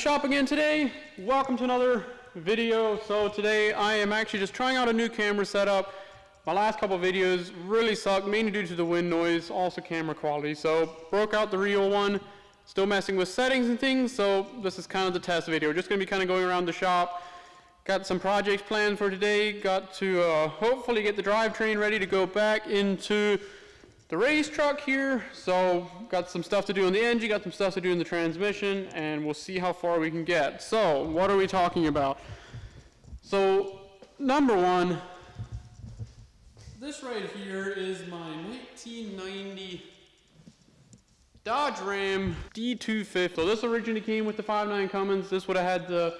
shop again today. Welcome to another video. So today I am actually just trying out a new camera setup. My last couple of videos really sucked, mainly due to the wind noise, also camera quality. So broke out the real one, still messing with settings and things. So this is kind of the test video. Just gonna be kind of going around the shop. Got some projects planned for today. Got to hopefully get the drivetrain ready to go back into the race truck here. So got some stuff to do in the engine, got some stuff to do in the transmission, and we'll see how far we can get. So what are we talking about? So number one, this right here is my 1990 Dodge Ram D250. So this originally came with the 5.9 Cummins. This would have had the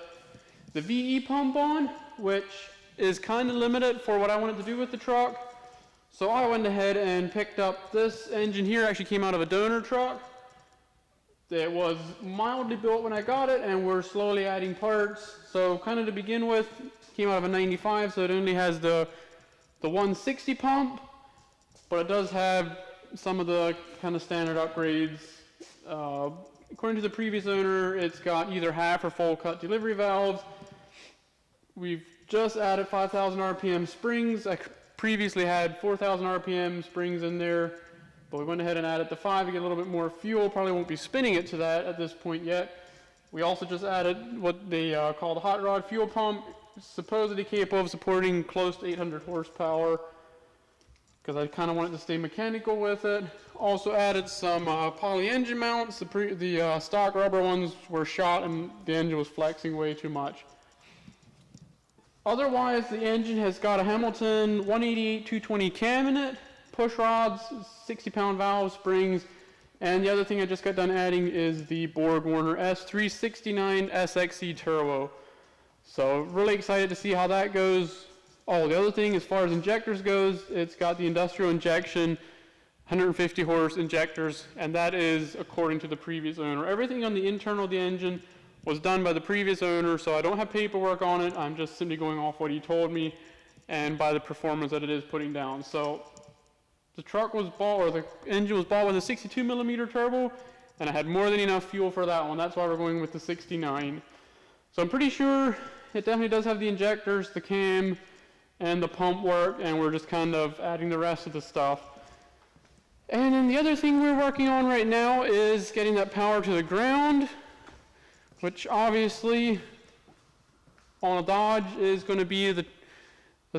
VE pump on, which is kind of limited for what I wanted to do with the truck. So I went ahead and picked up this engine here. Actually came out of a donor truck. It was mildly built when I got it, and we're slowly adding parts. So kind of to begin with, came out of a 95, so it only has the 160 pump, but it does have some of the kind of standard upgrades. According to the previous owner, it's got either half or full cut delivery valves. We've just added 5,000 RPM springs. I previously had 4,000 RPM springs in there, but we went ahead and added the 5 to get a little bit more fuel. Probably won't be spinning it to that at this point yet. We also just added what they call the hot rod fuel pump. It's supposedly capable of supporting close to 800 horsepower, because I kind of wanted to stay mechanical with it. Also added some poly engine mounts. The stock rubber ones were shot and the engine was flexing way too much. Otherwise, the engine has got a Hamilton 188 220 cam in it, push rods, 60-pound valve springs, and the other thing I just got done adding is the Borg Warner S369 SXE turbo. So really excited to see how that goes. Oh, the other thing as far as injectors goes, it's got the industrial injection 150 horse injectors, and that is according to the previous owner. Everything on the internal of the engine was done by the previous owner, so I don't have paperwork on it. I'm just simply going off what he told me and by the performance that it is putting down. So the truck was bought, or the engine was bought with a 62 millimeter turbo, and I had more than enough fuel for that one. That's why we're going with the 69. So I'm pretty sure it definitely does have the injectors, the cam, and the pump work, and we're just kind of adding the rest of the stuff. And then the other thing we're working on right now is getting that power to the ground, which obviously on a Dodge is going to be the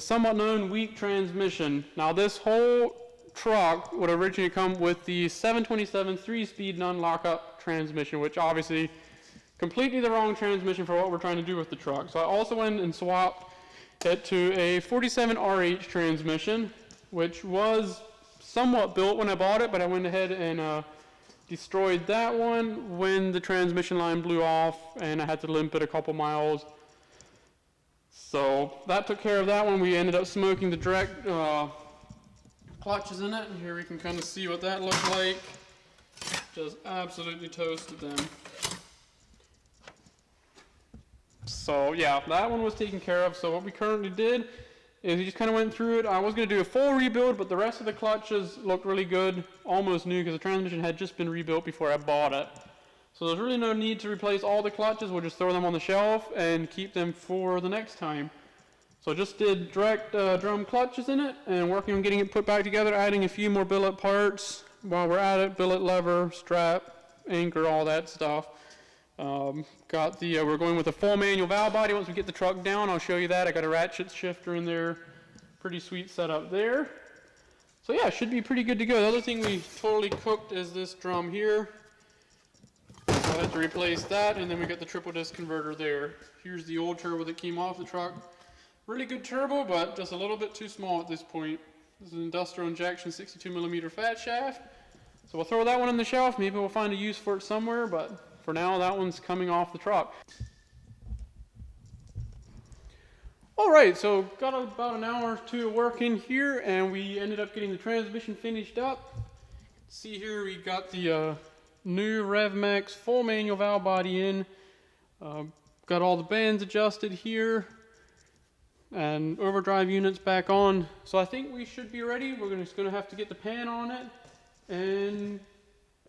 somewhat known weak transmission. Now this whole truck would originally come with the 727 3-speed non-lockup transmission, which obviously completely the wrong transmission for what we're trying to do with the truck. So I also went and swapped it to a 47 RH transmission, which was somewhat built when I bought it, but I went ahead and destroyed that one when the transmission line blew off and I had to limp it a couple miles. So that took care of that one. We ended up smoking the direct clutches in it, and here we can kind of see what that looked like. Just absolutely toasted them. So yeah, that one was taken care of. So what we currently did is we just kind of went through it. I was going to do a full rebuild, but the rest of the clutches looked really good, almost new, because the transmission had just been rebuilt before I bought it. So there's really no need to replace all the clutches. We'll just throw them on the shelf and keep them for the next time. So just did direct drum clutches in it, and working on getting it put back together, adding a few more billet parts while we're at it: billet lever, strap, anchor, all that stuff. We're going with a full manual valve body. Once we get the truck down, I'll show you that. I got a ratchet shifter in there. Pretty sweet setup there. So yeah, should be pretty good to go. The other thing we totally cooked is this drum here. So I had to replace that, and then we got the triple disc converter there. Here's the old turbo that came off the truck. Really good turbo, but just a little bit too small at this point. This is an industrial injection 62 millimeter fat shaft. So we'll throw that one on the shelf. Maybe we'll find a use for it somewhere, but for now, that one's coming off the truck. All right, so got about an hour or two of work in here, and we ended up getting the transmission finished up. See here, we got the new RevMax full manual valve body in. Got all the bands adjusted here, and overdrive units back on. So I think we should be ready. We're just going to have to get the pan on it, and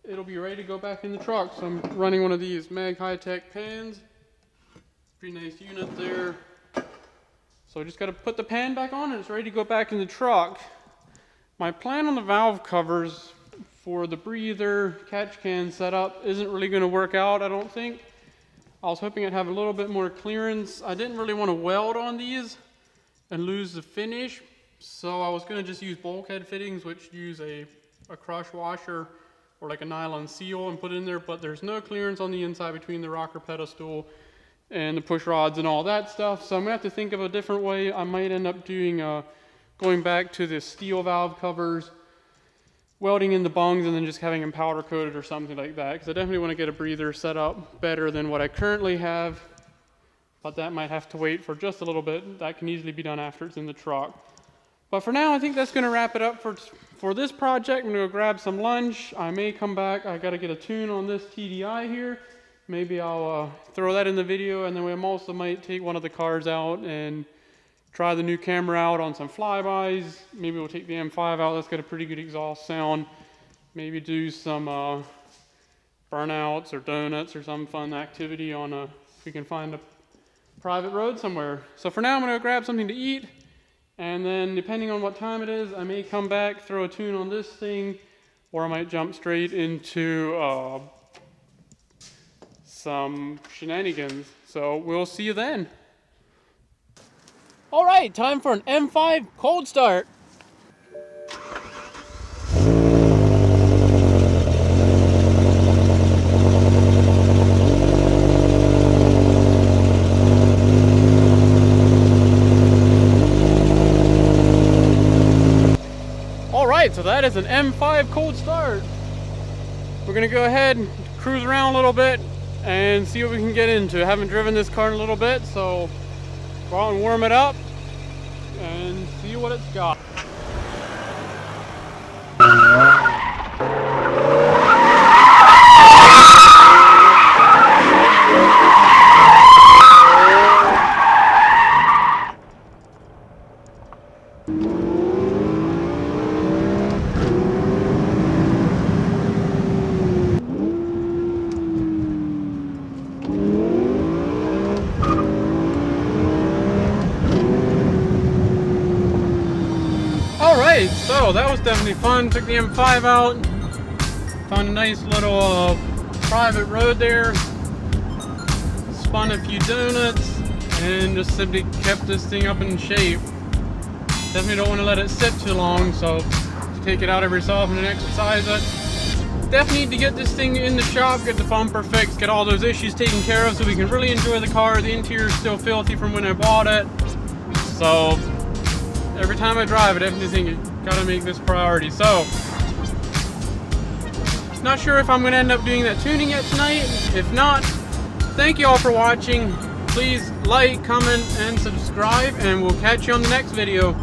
it'll it'll be ready to go back in the truck. So I'm running one of these Mag High-Tech pans. Pretty nice unit there. So I just got to put the pan back on and it's ready to go back in the truck. My plan on the valve covers for the breather catch can setup isn't really going to work out, I don't think. I was hoping I'd have a little bit more clearance. I didn't really want to weld on these and lose the finish, so I was going to just use bulkhead fittings, which use a crush washer or like a nylon seal and put in there, but there's no clearance on the inside between the rocker pedestal and the push rods and all that stuff. So I'm going to have to think of a different way. I might end up doing going back to the steel valve covers, welding in the bungs, and then just having them powder coated or something like that, because I definitely want to get a breather set up better than what I currently have, but that might have to wait for just a little bit. That can easily be done after it's in the truck. But for now, I think that's going to wrap it up for this project. I'm going to go grab some lunch. I may come back. I got to get a tune on this TDI here. Maybe I'll throw that in the video, and then we also might take one of the cars out and try the new camera out on some flybys. Maybe we'll take the M5 out. That's got a pretty good exhaust sound. Maybe do some burnouts or donuts or some fun activity on if we can find a private road somewhere. So for now, I'm going to grab something to eat, and then depending on what time it is, I may come back, throw a tune on this thing, or I might jump straight into some shenanigans. So we'll see you then. All right, time for an M5 cold start. All right, so that is an M5 cold start. We're gonna go ahead and cruise around a little bit and see what we can get into. I haven't driven this car in a little bit, so go out and warm it up and see what it's got. Alright, so that was definitely fun. Took the M5 out, found a nice little private road there, spun a few donuts, and just simply kept this thing up in shape. Definitely don't want to let it sit too long, so take it out every so often and exercise it. Definitely need to get this thing in the shop, get the bumper fixed, get all those issues taken care of so we can really enjoy the car. The interior is still filthy from when I bought it, so every time I drive it, I definitely think I gotta make this priority. So, not sure if I'm gonna end up doing that tuning yet tonight. If not, thank you all for watching. Please like, comment, and subscribe, and we'll catch you on the next video.